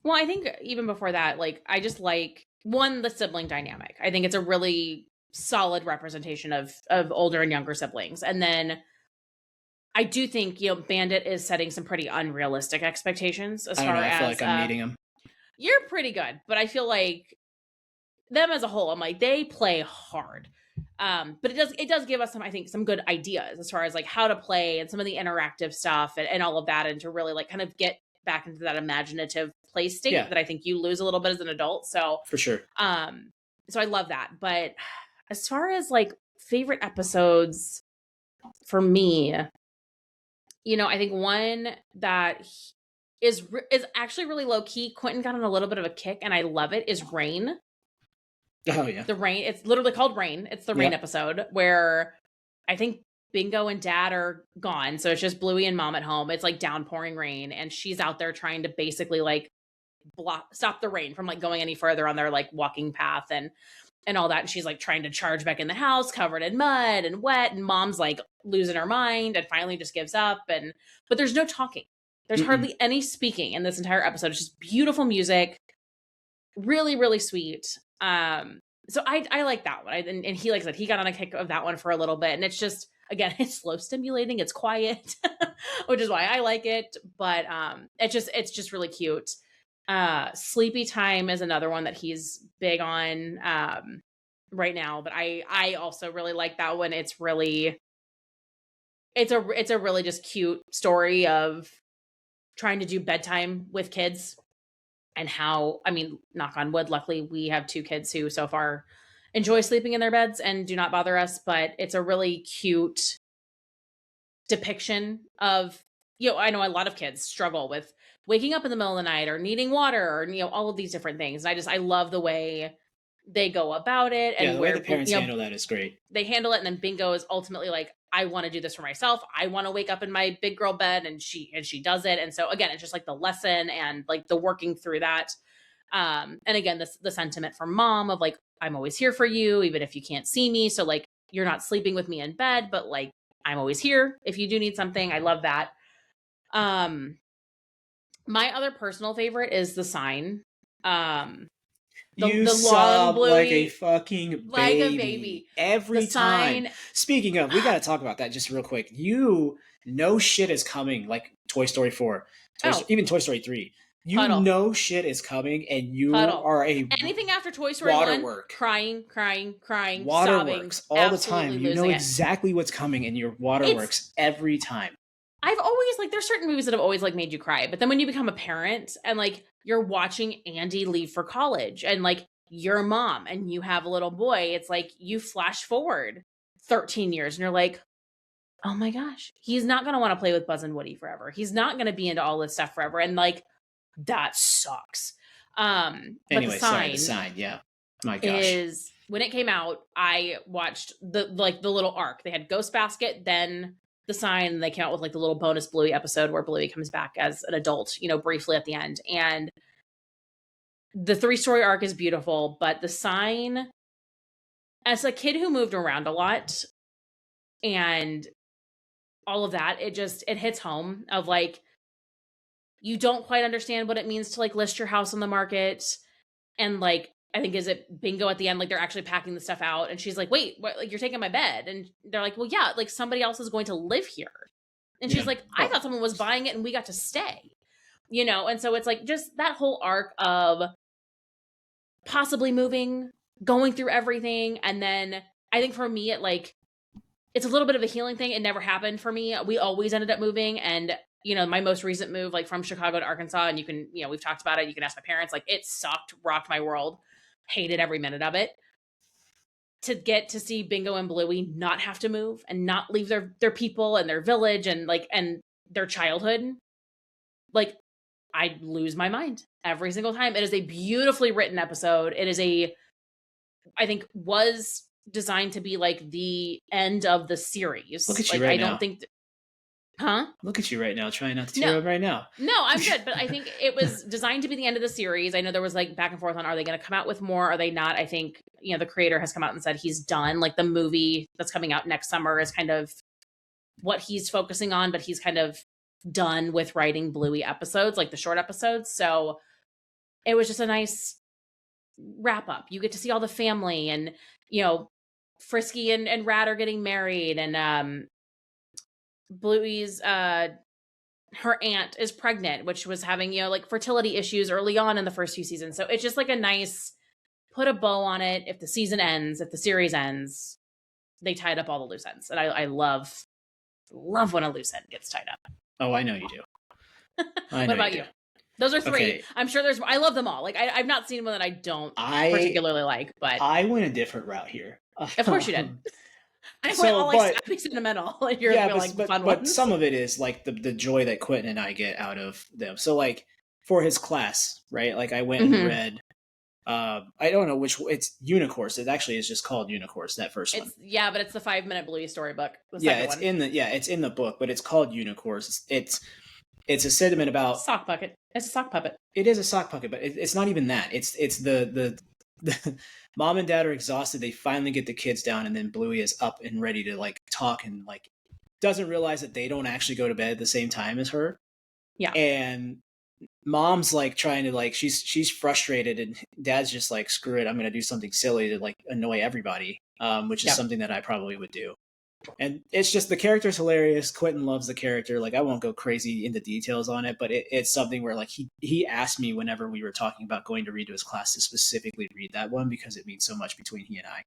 Well, I think even before that, like I just like the sibling dynamic. I think it's a really solid representation of older and younger siblings. And then I do think, Bandit is setting some pretty unrealistic expectations as far as I feel like I'm meeting him. You're pretty good, but I feel like them as a whole, I'm like, they play hard. But it does give us some good ideas as far as like how to play and some of the interactive stuff and all of that, and to really like kind of get back into that imaginative play state that I think you lose a little bit as an adult. So for sure. So I love that. But as far as like favorite episodes for me, I think one that is actually really low key. Quinton got on a little bit of a kick, and I love it. Is Rain. Oh yeah, the Rain. It's literally called Rain. It's the Rain episode where I think Bingo and Dad are gone, so it's just Bluey and Mom at home. It's like downpouring rain, and she's out there trying to basically like stop the rain from like going any further on their like walking path and all that. And she's like trying to charge back in the house covered in mud and wet, and Mom's like losing her mind and finally just gives up. But there's no talking. There's hardly any speaking in this entire episode. It's just beautiful music. Really, really sweet. So I like that one. And he, like I said, he got on a kick of that one for a little bit. And it's just, again, it's slow stimulating. It's quiet, which is why I like it. But it's just really cute. Sleepy Time is another one that he's big on right now. But I also really like that one. It's really, it's a really just cute story of trying to do bedtime with kids. And how, I mean, knock on wood, luckily we have 2 kids who so far enjoy sleeping in their beds and do not bother us, but it's a really cute depiction of, I know a lot of kids struggle with waking up in the middle of the night or needing water or, all of these different things. And I love the way they go about it. And the way the parents handle that is great. They handle it. And then Bingo is ultimately like, I want to do this for myself. I want to wake up in my big girl bed, and she does it. And so again, it's just like the lesson and like the working through that. And again, the sentiment from mom of like, I'm always here for you, even if you can't see me. So like, you're not sleeping with me in bed, but like, I'm always here if you do need something. I love that. My other personal favorite is The Sign. You sob like a fucking baby. Like a baby. Every time. Speaking of, we got to talk about that just real quick. You know shit is coming, like Toy Story 4, even Toy Story 3. You know shit is coming, and you are anything after Toy Story 1, crying, waterworks sobbing, all the time. You know exactly what's coming, and your waterworks every time. I've always, like, there's certain movies that have always, like, made you cry. But then when you become a parent and, like, you're watching Andy leave for college and, like, you're a mom and you have a little boy, it's like you flash forward 13 years and you're like, oh my gosh, he's not going to want to play with Buzz and Woody forever. He's not going to be into all this stuff forever. And, like, that sucks. Anyway, The Sign, yeah. My gosh. When it came out, I watched the little arc. They had Ghost Basket, then The Sign, and they came out with like the little bonus Bluey episode where Bluey comes back as an adult, briefly at the end. And the 3-story arc is beautiful, but The Sign, as a kid who moved around a lot and all of that, it hits home of like, you don't quite understand what it means to like list your house on the market. And like, I think, is it Bingo at the end, like they're actually packing the stuff out and she's like, wait, what, like you're taking my bed? And they're like, well, yeah, like somebody else is going to live here. And she's like, I thought someone was buying it and we got to stay, And so it's like just that whole arc of possibly moving, going through everything. And then I think for me, it's a little bit of a healing thing. It never happened for me. We always ended up moving. And my most recent move, like from Chicago to Arkansas, and you can, we've talked about it. You can ask my parents, like it sucked, rocked my world, hated every minute of it. To get to see Bingo and Bluey not have to move and not leave their people and their village and their childhood, like I lose my mind every single time. It is a beautifully written episode. It is I think was designed to be like the end of the series. Look at you right now. I don't think Huh? Look at you right now, trying not to tear up right now. No, I'm good. But I think it was designed to be the end of the series. I know there was like back and forth on, are they going to come out with more? Are they not? I think, the creator has come out and said he's done. Like the movie that's coming out next summer is kind of what he's focusing on, but he's kind of done with writing Bluey episodes, like the short episodes. So it was just a nice wrap up. You get to see all the family and, Frisky and Rat are getting married and, Bluey's her aunt is pregnant, which was having fertility issues early on in the first few seasons. So it's just like a nice put a bow on it. If the season ends, if the series ends, they tied up all the loose ends, and I love when a loose end gets tied up. Oh, I know you do. What about you? Those are 3. Okay. I'm sure there's. I love them all. Like I've not seen one that I don't particularly like, but I went a different route here. Of course you did. I went all sappy sentimental. You're but some of it is like the joy that Quinton and I get out of them. So like for his class, right? Like I went and read. I don't know which. It's Unicourse. It actually is just called Unicourse. That first one. Yeah, but it's the 5-minute Bluey storybook. It's in the book, but it's called Unicourse. It's a sentiment about sock puppet. It's a sock puppet. It is a sock puppet, but it's not even that. It's the mom and dad are exhausted. They finally get the kids down, and then Bluey is up and ready to like talk, and like doesn't realize that they don't actually go to bed at the same time as her. Yeah, and mom's like trying to like she's frustrated, and dad's just like, screw it, I'm gonna do something silly to like annoy everybody, which is something that I probably would do. And it's just, the character's hilarious. Quinton loves the character. Like, I won't go crazy into details on it, but it's something where like he asked me whenever we were talking about going to read to his class to specifically read that one because it means so much between he and I.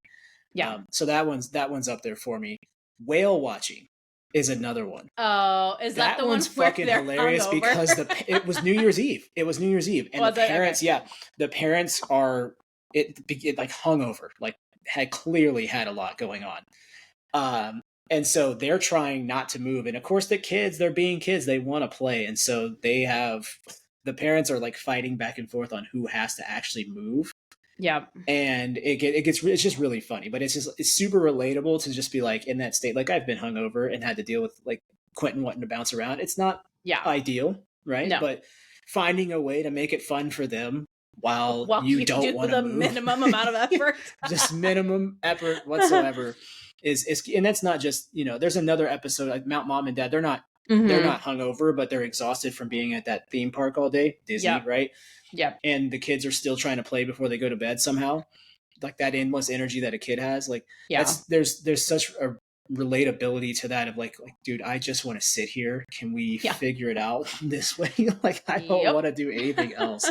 So that one's up there for me. Whale watching is another one. Oh, is that the one's one fucking hilarious hungover? because it was New Year's Eve. It was New Year's Eve, and the parents, the parents are it like hungover, like had clearly had a lot going on. And so they're trying not to move. And of course, the kids, they're being kids, they want to play. And so the parents are like fighting back and forth on who has to actually move. Yeah. And it's just really funny, but it's super relatable to just be like in that state. Like, I've been hungover and had to deal with like Quinton wanting to bounce around. It's not ideal, right? No. But finding a way to make it fun for them while you don't want to move. With a minimum amount of effort. Just minimum effort whatsoever. Is and that's not just, there's another episode like Mom and Dad, they're not hungover, but they're exhausted from being at that theme park all day, Disney, right? Yeah. And the kids are still trying to play before they go to bed somehow. Like that endless energy that a kid has. Like, there's such a relatability to that of like, dude, I just want to sit here. Can we figure it out this way? Like, I don't want to do anything else.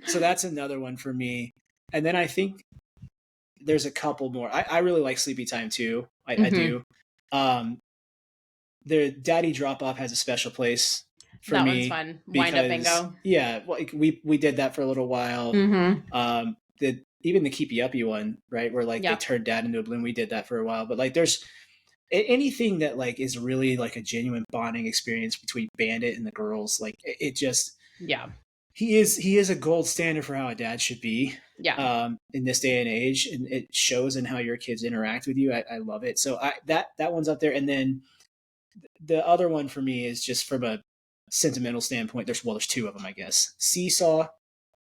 So that's another one for me. And then I think there's a couple more. I really like Sleepy Time too. I do. The Daddy Drop Off has a special place for me. That one's fun. Wind Up Bingo. Yeah, like we did that for a little while. Even the Keepy Uppy one, right, where like they turned Dad into a balloon. We did that for a while, but like there's anything that like is really like a genuine bonding experience between Bandit and the girls. Like it just he is a gold standard for how a dad should be. In this day and age, and it shows in how your kids interact with you. I love it. So that one's up there. And then the other one for me is just from a sentimental standpoint. There's two of them, I guess. Seesaw,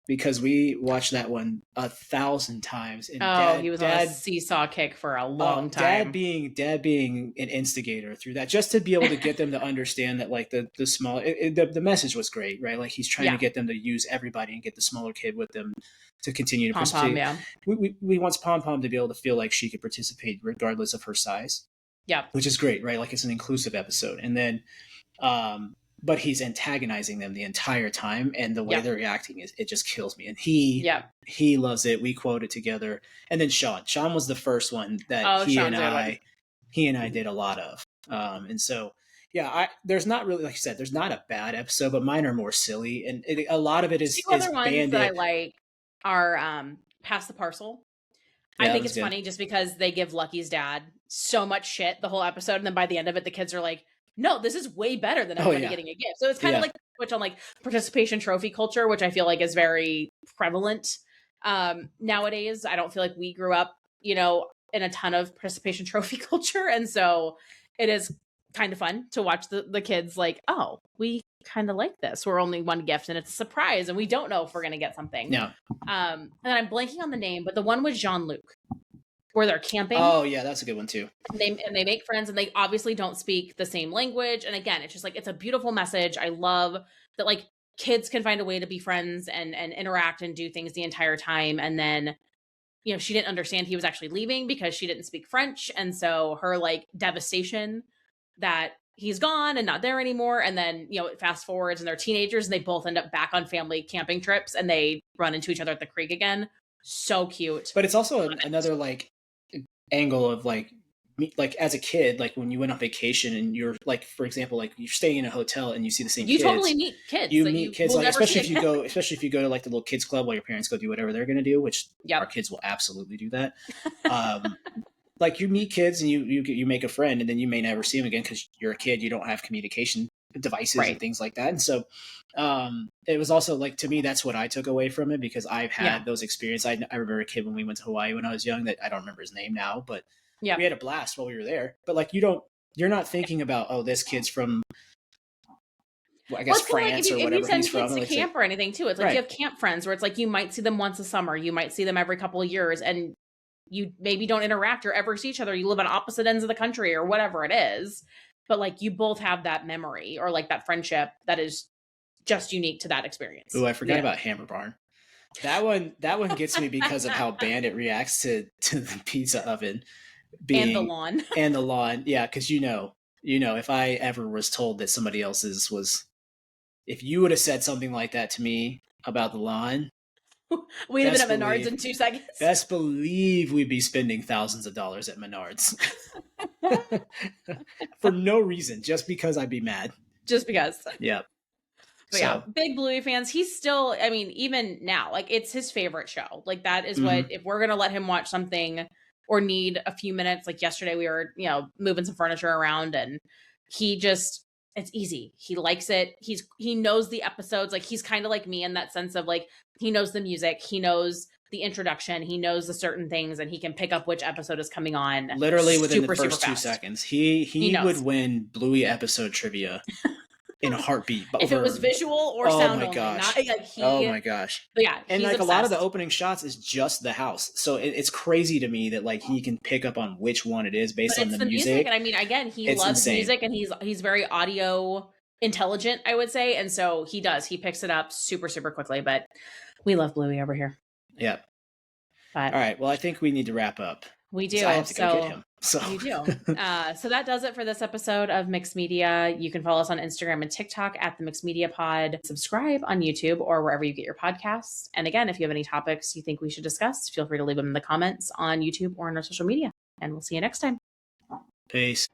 because we watched that one 1,000 times. And he was on a Seesaw kick for a long time. Dad being an instigator through that, just to be able to get them to understand that like the small, the message was great, right? Like he's trying to get them to use everybody and get the smaller kid with them to continue to participate. We want Pom Pom to be able to feel like she could participate regardless of her size. Yeah, which is great, right? Like it's an inclusive episode. And then, but he's antagonizing them the entire time, and the way they're reacting it just kills me. And he loves it. We quote it together. And then Sean was the first one that he and I did a lot of. And so there's not really, like you said, there's not a bad episode, but mine are more silly, and a lot of it is other ones Bandit. That I like are Pass the Parcel. I think it's funny just because they give Lucky's dad so much shit the whole episode, and then by the end of it, the kids are like, no, this is way better than everybody getting a gift. So it's kind of like switch on like participation trophy culture, which I feel like is very prevalent nowadays. I don't feel like we grew up, in a ton of participation trophy culture. And so it is kind of fun to watch the kids like, oh, we kind of like this. We're only one gift and it's a surprise and we don't know if we're going to get something. Yeah. And I'm blanking on the name, but the one with Jean-Luc where they're camping. Oh yeah, that's a good one too. And they make friends, and they obviously don't speak the same language. And again, it's just like, it's a beautiful message. I love that like kids can find a way to be friends and interact and do things the entire time. And then, she didn't understand he was actually leaving because she didn't speak French. And so her like devastation that he's gone and not there anymore. And then, it fast forwards and they're teenagers and they both end up back on family camping trips and they run into each other at the creek again. So cute. But it's also another like angle of like as a kid, like when you went on vacation and you're like, for example, like you're staying in a hotel and you see the same kids. You totally meet kids. You meet kids, like especially if you go to like the little kids club while your parents go do whatever they're going to do, which our kids will absolutely do that. Like you meet kids and you make a friend, and then you may never see them again because you're a kid. You don't have communication devices and things like that. And so it was also like, to me, that's what I took away from it, because I've had those experiences. I remember a kid when we went to Hawaii when I was young that I don't remember his name now, but we had a blast while we were there. But like you're not thinking about, oh, this kid's from I guess France or whatever he's from. If you send kids to camp or anything too, it's like you have camp friends where it's like you might see them once a summer, you might see them every couple of years, and you maybe don't interact or ever see each other. You live on opposite ends of the country or whatever it is. But like you both have that memory or like that friendship that is just unique to that experience. Oh, I forgot about Hammer Barn. That one gets me because of how bad it reacts to the pizza oven and the lawn. And the lawn. Yeah, because if I ever was told that somebody else's was, if you would have said something like that to me about the lawn, we'd have been at Menards in 2 seconds. Best believe we'd be spending thousands of dollars at Menards. For no reason, just because I'd be mad. Just because. Yep. But yeah, big Bluey fans. He's still, I mean, even now, like, it's his favorite show. Like, that is what, if we're going to let him watch something or need a few minutes, like yesterday we were, moving some furniture around, and he just, it's easy. He likes it. He knows the episodes. Like, he's kind of like me in that sense of, like, he knows the music. He knows the introduction. He knows the certain things, and he can pick up which episode is coming on. Literally within the first 2 seconds. He would win Bluey episode trivia in a heartbeat. If it was visual or sound only. Gosh. Oh my gosh. But yeah, and like obsessed. A lot of the opening shots is just the house. So it's crazy to me that like he can pick up on which one it is based on the music. And I mean, again, he loves music, and he's very audio intelligent, I would say. And so he picks it up super, super quickly. But we love Bluey over here. Yep. But, all right. Well, I think we need to wrap up. We do. I have to go get him. So you do. So that does it for this episode of Mixed Media. You can follow us on Instagram and TikTok at the Mixed Media Pod. Subscribe on YouTube or wherever you get your podcasts. And again, if you have any topics you think we should discuss, feel free to leave them in the comments on YouTube or on our social media. And we'll see you next time. Peace.